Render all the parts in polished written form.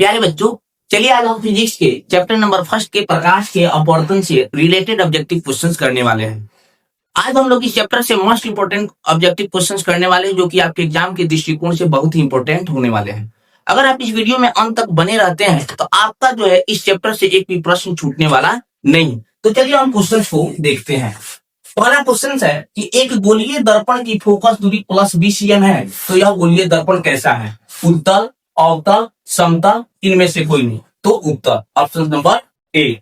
प्यारे बच्चों, चलिए आज हम फिजिक्स के चैप्टर नंबर फर्स्ट के प्रकाश के अपवर्तन से रिलेटेड ऑब्जेक्टिव क्वेश्चंस करने वाले हैं। आज हम लोग इस चैप्टर से मोस्ट इंपोर्टेंट ऑब्जेक्टिव क्वेश्चंस करने वाले हैं, जो कि आपके एग्जाम के दृष्टिकोण से बहुत ही इंपोर्टेंट होने वाले हैं। अगर आप इस वीडियो में अंत तक बने रहते हैं तो आपका जो है इस चैप्टर से एक भी प्रश्न छूटने वाला नहीं। तो चलिए हम क्वेश्चन को देखते हैं। पहला क्वेश्चन है कि एक गोलीय दर्पण की फोकस दूरी प्लस 20 cm है, तो यह गोलीय दर्पण कैसा है? उत्तल, अवतल, समतल, इनमें से कोई नहीं, तो उत्तर, ऑप्शन नंबर ए।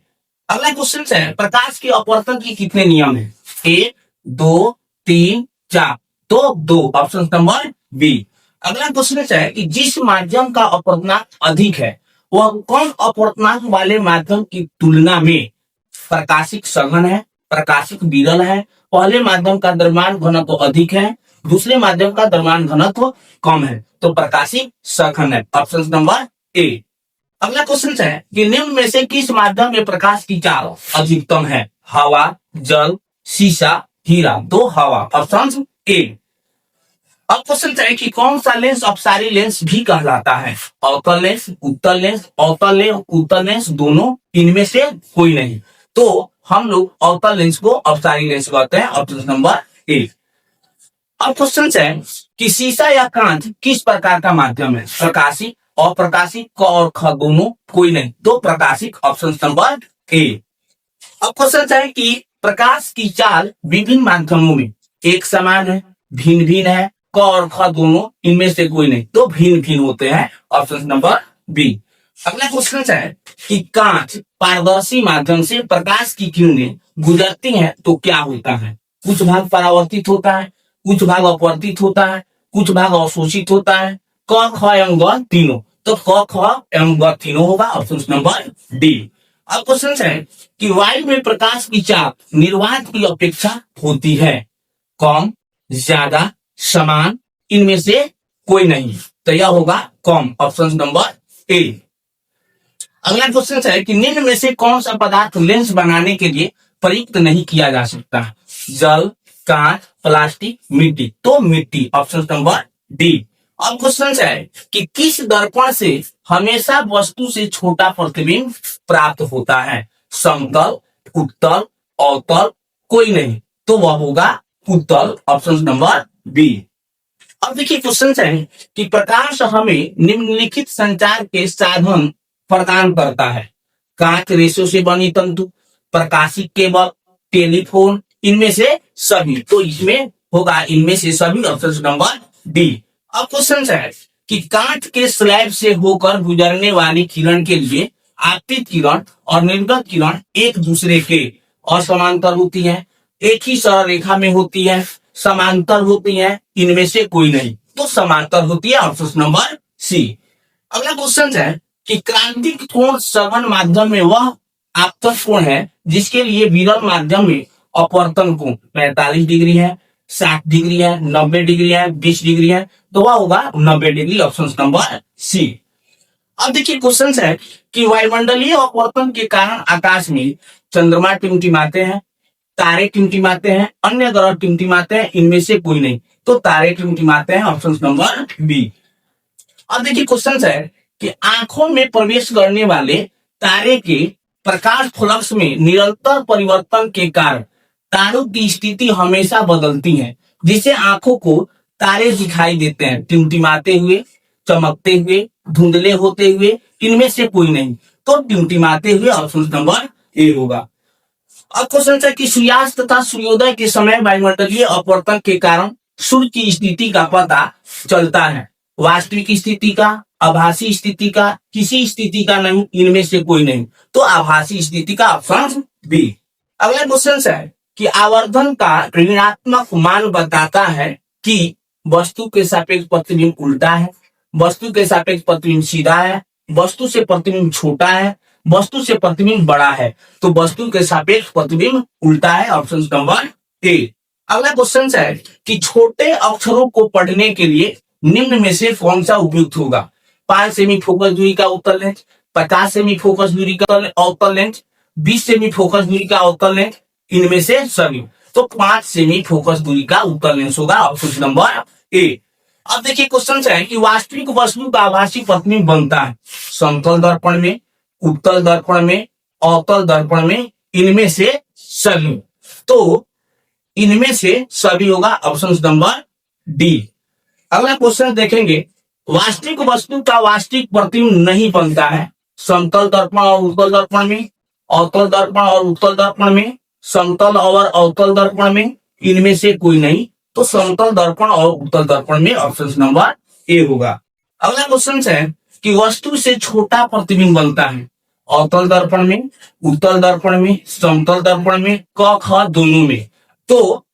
अगला क्वेश्चन है प्रकाश के अपवर्तन के कितने नियम है? 1, 2, 3, 4, तो 2, ऑप्शन नंबर बी। अगला क्वेश्चन है कि जिस माध्यम का अपवर्तनांक अधिक है वह कौन अपवर्तनांक वाले माध्यम की तुलना में प्रकाशिक सघन है, प्रकाशिक विरल है? पहले माध्यम का द्रव्यमान घनत्व अधिक है, दूसरे माध्यम का द्रव्यमान घनत्व कम है, तो प्रकाशिक सघन है, ऑप्शन नंबर ए। अगला क्वेश्चन है कि निम्न में से किस माध्यम में प्रकाश की चाल अधिकतम है? हवा, जल, शीशा, हीरा, तो हवा, ऑप्शन ए। अब क्वेश्चन है कि कौन सा लेंस अपसारी लेंस भी कहलाता है? अवतल लेंस, उत्तल लेंस, अवतल लेंस, उत्तल लेंस, दोनों, इनमें से कोई नहीं, तो हम लोग अवतल लेंस को अपसारी लेंस कहते हैं, ऑप्शन नंबर ए। अब क्वेश्चन है कि शीशा या कांच किस प्रकार का माध्यम है? प्रकाशिक, अप्रकाशिक, क और ख दोनों, कोई नहीं, तो प्रकाशिक, ऑप्शन नंबर ए। अब क्वेश्चन है कि प्रकाश की चाल विभिन्न माध्यमों में एक समान है, भिन्न भिन्न है, क और ख दोनों, इनमें से कोई नहीं, तो भिन्न भिन्न होते हैं, ऑप्शन नंबर बी। अगला क्वेश्चन है कि कांच पारदर्शी माध्यम से प्रकाश की किरणें गुजरती हैं तो क्या होता है? कुछ भाग परावर्तित होता है, कुछ भाग अपवर्तित होता है, कुछ भाग अवशोषित होता है, क ख एवं ग तीनों, तो क ख एवं ग तीनों होगा, ऑप्शन नंबर डी। अब क्वेश्चन है कि वायु में प्रकाश की चाप निर्वात की अपेक्षा होती है कम, ज्यादा, समान, इनमें से कोई नहीं, तो यह होगा कम, ऑप्शन नंबर ए। अगला क्वेश्चन है कि निम्न में से कौन सा पदार्थ लेंस बनाने के लिए प्रयुक्त नहीं किया जा सकता? जल, कांच, प्लास्टिक, मिट्टी, तो मिट्टी, ऑप्शन नंबर डी। अब क्वेश्चन है कि किस दर्पण से हमेशा वस्तु से छोटा प्रतिबिंब प्राप्त होता है? समतल, उत्तल, अवतल, कोई नहीं, तो वह होगा उत्तल, ऑप्शन नंबर बी। अब देखिए क्वेश्चन है कि प्रकाश हमें निम्नलिखित संचार के साधन प्रदान करता है? कांच रेशों से बनी तंतु, प्रकाशिक केबल, टेलीफोन, इनमें से सभी, तो इसमें होगा इनमें से सभी, ऑप्शन नंबर डी। अब क्वेश्चन है कि कांच के स्लैब से होकर गुजरने वाली किरण के लिए आपतित किरण और निर्गत किरण एक दूसरे के असमांतर होती है, एक ही सरल रेखा में होती है, समांतर होती है, इनमें से कोई नहीं, तो समांतर होती है, ऑप्शन नंबर सी। अगला क्वेश्चन है कि क्रांतिक कोण सघन माध्यम में वह आपतन कोण है जिसके लिए विरल माध्यम में अपवर्तन कोण 45 डिग्री है, 60 डिग्री है, 90 डिग्री है, 20 डिग्री है, तो वह होगा 90 डिग्री, ऑप्शन नंबर सी। अब देखिए क्वेश्चन है कि वायुमंडलीय अपवर्तन के कारण आकाश में चंद्रमा टिमटिमाते हैं, तारे टिमटिमाते हैं, अन्य ग्रह टिमटिमाते हैं, इनमें से कोई नहीं, तो तारे टिमटिमाते हैं, ऑप्शन नंबर बी। अब देखिए क्वेश्चन है कि आंखों में प्रवेश करने वाले तारे के प्रकाश फ्लक्स में निरंतर परिवर्तन के कारण तारों की स्थिति हमेशा बदलती है, जिससे आंखों को तारे दिखाई देते हैं, टिमटिमाते हुए, चमकते हुए, धुंधले होते हुए, इनमें से कोई नहीं, तो टिमटिमाते हुए, ऑप्शन नंबर ए होगा। अब क्वेश्चन है कि सूर्यास्त तथा सूर्योदय के समय वायुमंडलीय अपवर्तन के कारण सूर्य की स्थिति का पता चलता है, वास्तविक स्थिति का, आभासी स्थिति का, किसी स्थिति का नहीं, इनमें से कोई नहीं, तो आभासी स्थिति का, ऑप्शन बी। अगला क्वेश्चन है कि आवर्धन का ऋणात्मक मान बताता है कि वस्तु के सापेक्ष प्रतिबिंब उल्टा है, वस्तु के सापेक्ष प्रतिबिंब सीधा है, वस्तु से प्रतिबिंब छोटा है, वस्तु से प्रतिबिंब बड़ा है, तो वस्तु के सापेक्ष प्रतिबिंब उल्टा है, ऑप्शन नंबर ए। अगला क्वेश्चन है कि छोटे अक्षरों को पढ़ने के लिए निम्न में से कौन सा उपयुक्त होगा? 5 सेमी फोकस दूरी का उत्तल लेंस, 50 सेमी फोकस दूरी का अवतल लेंस, 20 सेमी फोकस दूरी का अवतल लेंस, इनमें से सभी, तो 5 सेमी फोकस दूरी का उत्तल लेंस होगा, ऑप्शन नंबर ए। अब देखिए क्वेश्चन है कि वास्तविक वस्तु का आभासी प्रतिबिंब बनता है समतल दर्पण में, उत्तल दर्पण में, अवतल दर्पण में, इनमें से सभी। तो इनमें से सभी होगा ऑप्शन नंबर डी। अगला क्वेश्चन देखेंगे, वास्तविक वस्तु का वास्तविक प्रतिबिंब नहीं बनता है समतल दर्पण और उत्तल दर्पण में, अवतल दर्पण और उत्तल दर्पण में, समतल और अवतल दर्पण में, इनमें से कोई नहीं। तो समतल दर्पण और उत्तल दर्पण में ऑप्शन नंबर ए होगा। अगला क्वेश्चन है कि वस्तु से छोटा प्रतिबिंब बनता है अवतल दर्पण में, उत्तल दर्पण में, समतल दर्पण में, क ख दोनों में। तो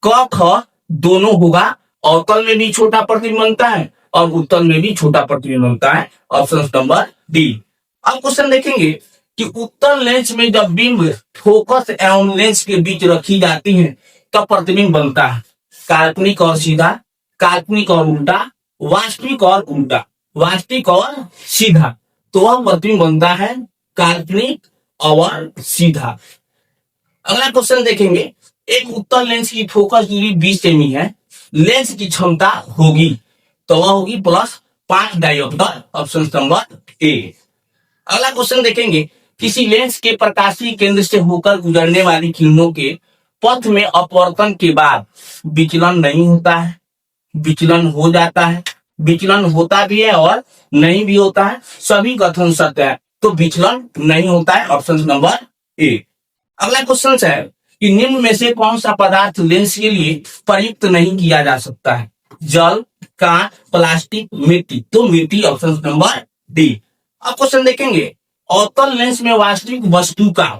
क ख दोनों होगा, अवतल में भी छोटा प्रतिबिंब बनता है और उत्तल में भी छोटा प्रतिबिंब बनता है, ऑप्शन नंबर डी। अब क्वेश्चन देखेंगे कि उत्तल लेंस में जब बिंब फोकस एवं लेंस के बीच रखी जाती है तब प्रतिबिंब बनता है काल्पनिक और सीधा, काल्पनिक और उल्टा, वास्तविक और उल्टा, वास्तविक और सीधा। तो वह प्रतिबिंब बनता है काल्पनिक और सीधा। अगला क्वेश्चन देखेंगे, एक उत्तल लेंस की फोकस दूरी 20 सेमी है, लेंस की क्षमता होगी तो वह होगी +5 डायोप्टर, ऑप्शन नंबर ए। अगला क्वेश्चन देखेंगे, किसी लेंस के प्रकाशीय केंद्र से होकर गुजरने वाली किरणों के पथ में अपवर्तन के बाद विचलन नहीं होता है, विचलन हो जाता है, विचलन होता भी है और नहीं भी होता है, सभी कथन सत्य है। तो विचलन नहीं होता है, ऑप्शन नंबर ए। अगला क्वेश्चन है कि निम्न में से कौन सा पदार्थ लेंस के लिए प्रयुक्त नहीं किया जा सकता है, जल, कांच, प्लास्टिक, मिट्टी। तो मिट्टी, ऑप्शन नंबर डी। अब क्वेश्चन देखेंगे, अवतल लेंस में वास्तविक वस्तु का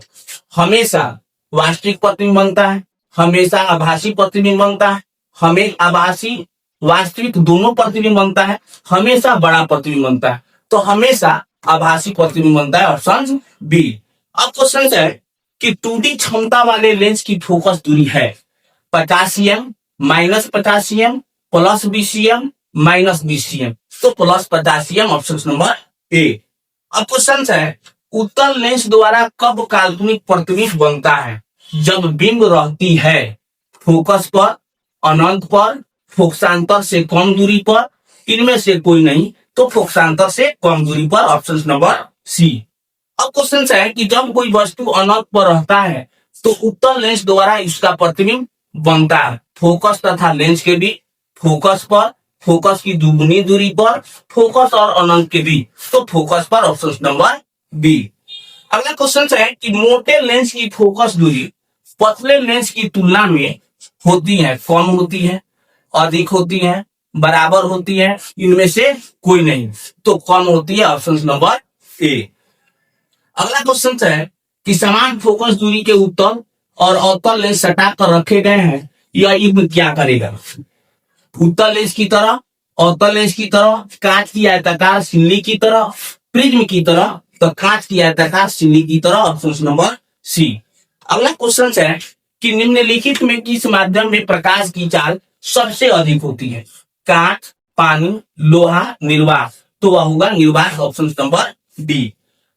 हमेशा वास्तविक प्रतिबिंब बनता है, हमेशा आभासी प्रतिबिंब बनता है, हमें आभासी वास्तविक दोनों प्रतिबिंब बनता है, हमेशा बड़ा प्रतिबिंब बनता है। तो हमेशा आभासी प्रतिबिंब बनता है, ऑप्शन बी। अब क्वेश्चन है कि 2D क्षमता वाले लेंस की फोकस दूरी है 50 cm, -50 cm, +20 cm, -20 cm। तो +50 cm, ऑप्शन नंबर ए। अब क्वेश्चन है, उत्तल लेंस द्वारा कब काल्पनिक प्रतिबिंब बनता है, जब बिंब रहती है फोकस पर, अनंत पर, फोकसांतर से कम दूरी पर, इनमें से कोई नहीं। तो फोकसांतर से कम दूरी पर, ऑप्शन नंबर सी। अब क्वेश्चन है कि जब कोई वस्तु अनंत पर रहता है तो उत्तल लेंस द्वारा इसका प्रतिबिंब बनता है फोकस तथा लेंस के बीच, फोकस पर, फोकस की दुगुनी दूरी पर, फोकस और अनंत के बीच। तो फोकस पर, ऑप्शन नंबर बी। अगला क्वेश्चन है कि मोटे लेंस की फोकस दूरी पतले लेंस की तुलना में होती है, कम होती है, अधिक होती है, बराबर होती है, इनमें से कोई नहीं। तो कम होती है, ऑप्शन नंबर ए। अगला क्वेश्चन है कि समान फोकस दूरी के उत्तल और अवतल लेंस सटा कर रखे गए हैं, यह इब्न क्या करेगा, उत्तल लेंस की तरह, अवतल लेंस की तरह, कांच की आयताकार सिल्ली की तरह, प्रिज्म की तरह। तो कांच की आयताकार सिल्ली की तरह, ऑप्शन नंबर सी। अगला क्वेश्चन है कि निम्नलिखित में किस माध्यम में प्रकाश की चाल सबसे अधिक होती है, कांच, पानी, लोहा, निर्वात। तो वह होगा निर्वात, ऑप्शन नंबर डी।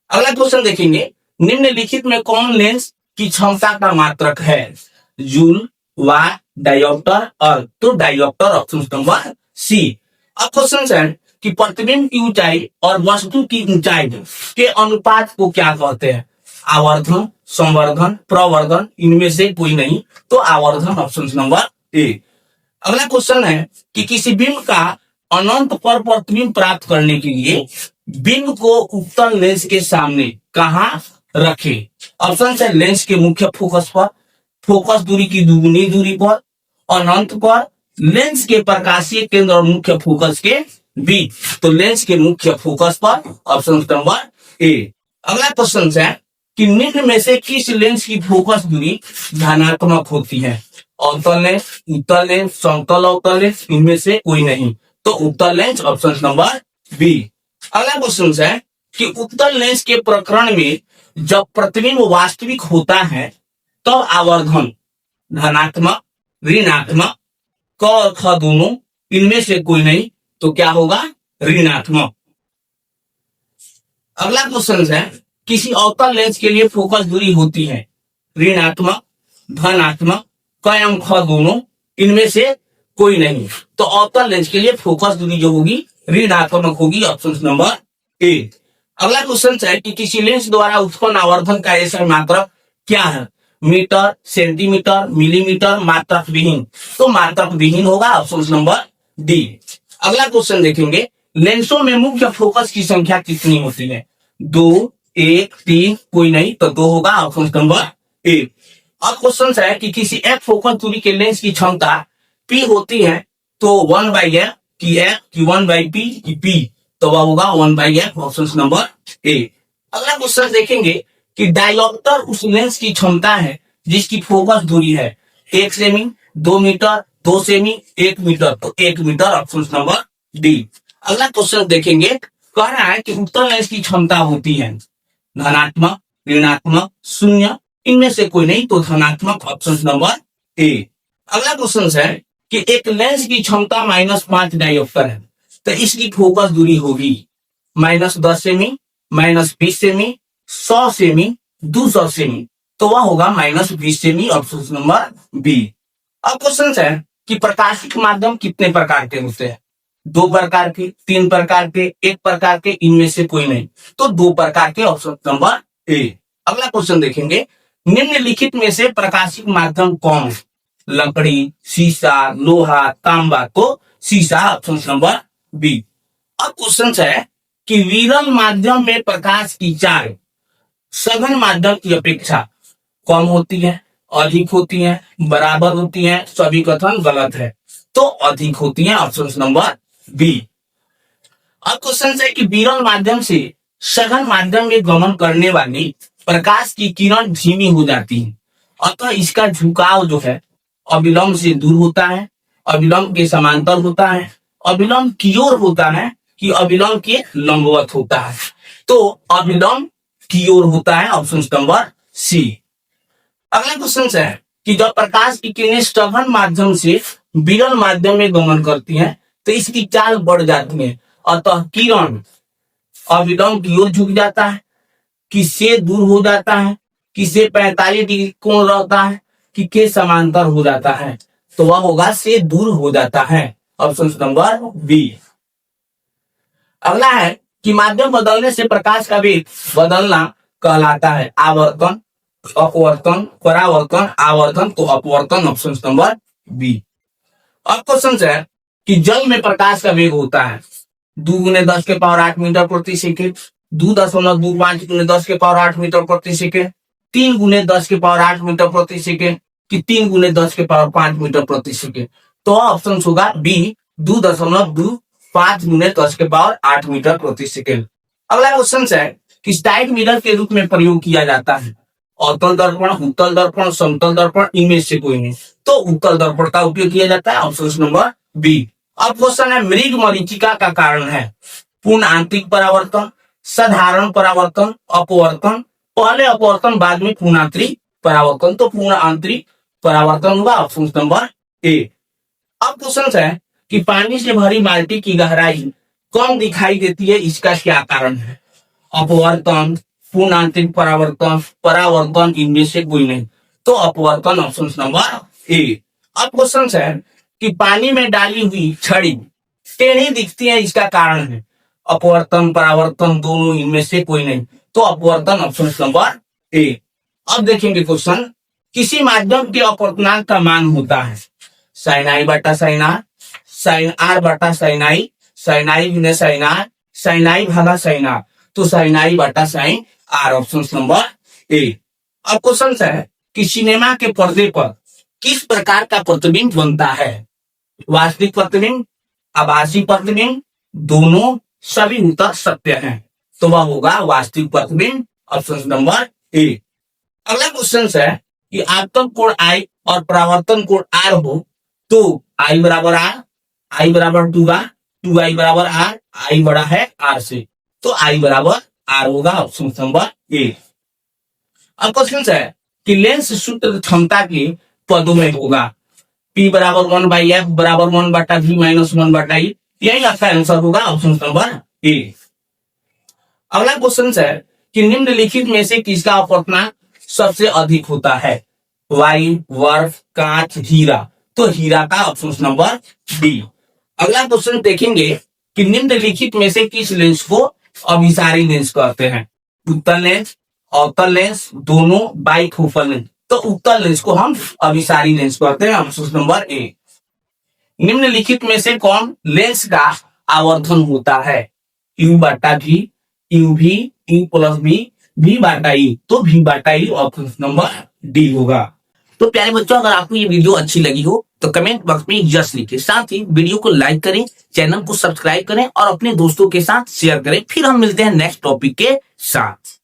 अगला क्वेश्चन देखेंगे, निम्नलिखित में कौन लेंस की क्षमता का मात्रक है, जूल, वाट, डायोप्टर, और तो डायोप्टर, ऑप्शन नंबर सी। अब क्वेश्चन है कि प्रतिबिंब की ऊंचाई और वस्तु की ऊंचाई के अनुपात को क्या कहते हैं, आवर्धन, संवर्धन, प्रवर्धन, इनमें से कोई नहीं। तो आवर्धन, ऑप्शन नंबर ए। अगला क्वेश्चन है कि किसी बिंब का अनंत पर प्रतिबिंब प्राप्त करने के लिए बिंब को उत्तल लेंस के सामने कहां रखे, ऑप्शन है लेंस के मुख्य फोकस पर, फोकस दूरी की दुगुनी दूरी पर, अनंत पर, लेंस के प्रकाशीय केंद्र और मुख्य फोकस के बीच। तो लेंस के मुख्य फोकस पर, ऑप्शन नंबर ए। अगला क्वेश्चन है कि निम्न में से किस लेंस की फोकस दूरी धनात्मक होती है, अवतल लेंस, उत्तल लेंस, समतल अवतल लेंस, इनमें से कोई नहीं। तो उत्तल लेंस, ऑप्शन नंबर बी। अगला क्वेश्चन है कि उत्तल लेंस के प्रकरण में जब प्रतिबिंब वास्तविक होता है तब आवर्धन धनात्मक, ऋणात्मक, क और ख दोनों, इनमें से कोई नहीं। तो क्या होगा, ऋणात्मक। अगला क्वेश्चन है किसी अवतल लेंस के लिए फोकस दूरी होती है ऋणात्मक, धनात्मक, क एवं ख दोनों, इनमें से कोई नहीं। तो अवतल लेंस के लिए फोकस दूरी जो होगी ऋणात्मक होगी, ऑप्शन नंबर ए। अगला क्वेश्चन है कि किसी लेंस द्वारा उत्पन्न आवर्धन का ऐसा मात्रक क्या है? मीटर, सेंटीमीटर, मिलीमीटर, मात्रक विहीन। तो मात्रक विहीन होगा, ऑप्शन नंबर डी। अगला क्वेश्चन देखेंगे, लेंसों में मुख्य फोकस की संख्या कितनी होती है? 2, 1, 3, कोई नहीं, तो 2 होगा, ऑप्शन नंबर ए। अब क्वेश्चन है कि किसी एक फोकस दूरी के लेंस की क्षमता पी होती है, तो 1/f की f की 1/p की p, तो वह होगा 1/f, ऑप्शन नंबर ए। अगला क्वेश्चन देखेंगे कि डायोप्टर उस लेंस की क्षमता है जिसकी फोकस दूरी है 1 सेमी, 2 मीटर, 2 सेमी, 1 मीटर, तो 1 मीटर, ऑप्शन नंबर डी। अगला क्वेश्चन देखेंगे, कह रहा है कि उत्तल लेंस की क्षमता होती है धनात्मक, ऋणात्मक, शून्य, इनमें से कोई नहीं, तो धनात्मक, ऑप्शन नंबर ए। अगला क्वेश्चन है कि एक लेंस की क्षमता -5 डायोप्टर है, तो इसकी फोकस दूरी होगी -10 सेमी, -20 सेमी, 100 सेमी, 200 सेमी, तो वह होगा -20 सेमी, ऑप्शन नंबर बी। अब क्वेश्चन है कि प्रकाशिक माध्यम कितने प्रकार के होते हैं? 2 प्रकार के, 3 प्रकार के, 1 प्रकार के, इनमें से कोई नहीं, तो 2 प्रकार के, ऑप्शन नंबर ए। अगला क्वेश्चन देखेंगे, निम्नलिखित में से प्रकाशिक माध्यम कौन है? लकड़ी, शीशा, लोहा, तांबा, तो शीशा, ऑप्शन नंबर बी। अब क्वेश्चन है कि विरल माध्यम में प्रकाश की चाल सघन माध्यम की अपेक्षा कम होती है, अधिक होती है, बराबर होती है, सभी कथन गलत है, तो अधिक होती है, ऑप्शन नंबर बी। अब क्वेश्चन है कि विरल माध्यम से सघन माध्यम में गमन करने वाली प्रकाश की किरण धीमी हो जाती है, अतः इसका झुकाव जो है अविलंब से दूर होता है, अविलंब के समांतर होता है, अविलंब की ओर होता है कि अविलंब के लंबवत होता है, तो अविलंब की ओर होता है, ऑप्शन नंबर सी। अगला क्वेश्चन है कि जब प्रकाश की किरणें सघन माध्यम से विरल माध्यम में गमन करती हैं, तो इसकी चाल बढ़ जाती है, अतः किरण अविलंब की ओर झुक जाता है, किससे दूर हो जाता है, किससे 45 डिग्री कोण रहता है, कि के समांतर हो जाता है, तो वह होगा से दूर हो जाता है, ऑप्शन नंबर बी। अगला है कि माध्यम बदलने से प्रकाश का वेग बदलना कहलाता है आवर्तन, अपवर्तन, परावर्तन, आवर्तन, तो अपवर्तन, ऑप्शन नंबर बी। अब क्वेश्चन है कि जल में प्रकाश का वेग होता है 2 × 10⁸ मीटर प्रति सेकेंड, 2.25 × 10⁸ मीटर प्रति सेकेंड, 3 × 10⁸ मीटर प्रति सेकेंड, कि 3 × 10⁵ मीटर प्रति सेकेंड, तो ऑप्शन होगा बी 2.25 × 10⁸ मीटर प्रति सेकेंड। अगला क्वेश्चन है कि साइड मिरर के रूप में प्रयोग किया जाता है अवतल दर्पण, उत्तल दर्पण, समतल दर्पण, इनमें से कोई नहीं, तो उत्तल दर्पण का उपयोग किया जाता है, ऑप्शन नंबर बी। अब क्वेश्चन है मृग मरीचिका का कारण है पूर्ण आंतरिक परावर्तन, साधारण परावर्तन, अपवर्तन, पहले अपवर्तन बाद में पूर्ण आंतरिक परावर्तन, तो पूर्ण आंतरिक परावर्तन होगा, ऑप्शन नंबर ए। अब क्वेश्चन है कि पानी से भरी बाल्टी की गहराई कम दिखाई देती है, इसका क्या कारण है? अपवर्तन, पूर्ण आंतरिक परावर्तन, परावर्तन, इनमें से कोई नहीं, तो अपवर्तन, ऑप्शन नंबर ए। अब क्वेश्चन है कि पानी में डाली हुई छड़ी टेढ़ी दिखती है, इसका कारण है अपवर्तन, परावर्तन, दोनों, इनमें से कोई नहीं, तो अपवर्तन, ऑप्शन नंबर ए। अब देखेंगे क्वेश्चन, किसी माध्यम के अपवर्तनांक का मान होता है sin i बटा sin r, sin r बटा sin i, sin i गुने sin r, sin i भागा sin r, तो sin i बटा sin r, option number A. अब क्वेश्चन है कि सिनेमा के पर्दे पर किस प्रकार का प्रतिबिंब बनता है? वास्तविक प्रतिबिंब, आभासी प्रतिबिंब, दोनों, सभी उत्तर सत्य हैं, तो वह होगा वास्तविक प्रतिबिंब, ऑप्शन नंबर ए। अगला क्वेश्चन है कि आपतन कोण I और परावर्तन कोण R हो तो I बराबर R, I बराबर 2R, 2I बराबर R, I बड़ा है R से, तो I बराबर R होगा, ऑप्शन नंबर ए। अब क्वेश्चन है कि लेंस सूत्र क्षमता के पदों में होगा P बराबर 1/f बराबर 1/v माइनस 1/e, यही आपका आंसर होगा, ऑप्शन नंबर ए। अगला क्वेश्चन है कि निम्नलिखित में से किसका अपवर्तनांक सबसे अधिक होता है? वायु, बर्फ, कांच, हीरा, तो हीरा का ऑप्शन नंबर डी। अगला क्वेश्चन देखेंगे कि निम्नलिखित में से किस लेंस को अभिसारी लेंस कहते हैं? उत्तल लेंस, अवतल लेंस, दोनों, बाइफोकल लेंस। तो उत्तल लेंस को हम अभिसारी लेंस कहते हैं, ऑप्शन नंबर ए। निम्नलिखित में से कौन लेंस का आवर्धन होता है? यू बटा भी, यू भी, यू प्लस भी, भी बाटा ई। तो भी बाटा ई ऑप्शन नंबर डी होगा। तो प्यारे बच्चों, अगर आपको ये वीडियो अच्छी लगी हो तो कमेंट बॉक्स में यस लिखिए, साथ ही वीडियो को लाइक करें, चैनल को सब्सक्राइब करें और अपने दोस्तों के साथ शेयर करें। फिर हम मिलते हैं नेक्स्ट टॉपिक के साथ।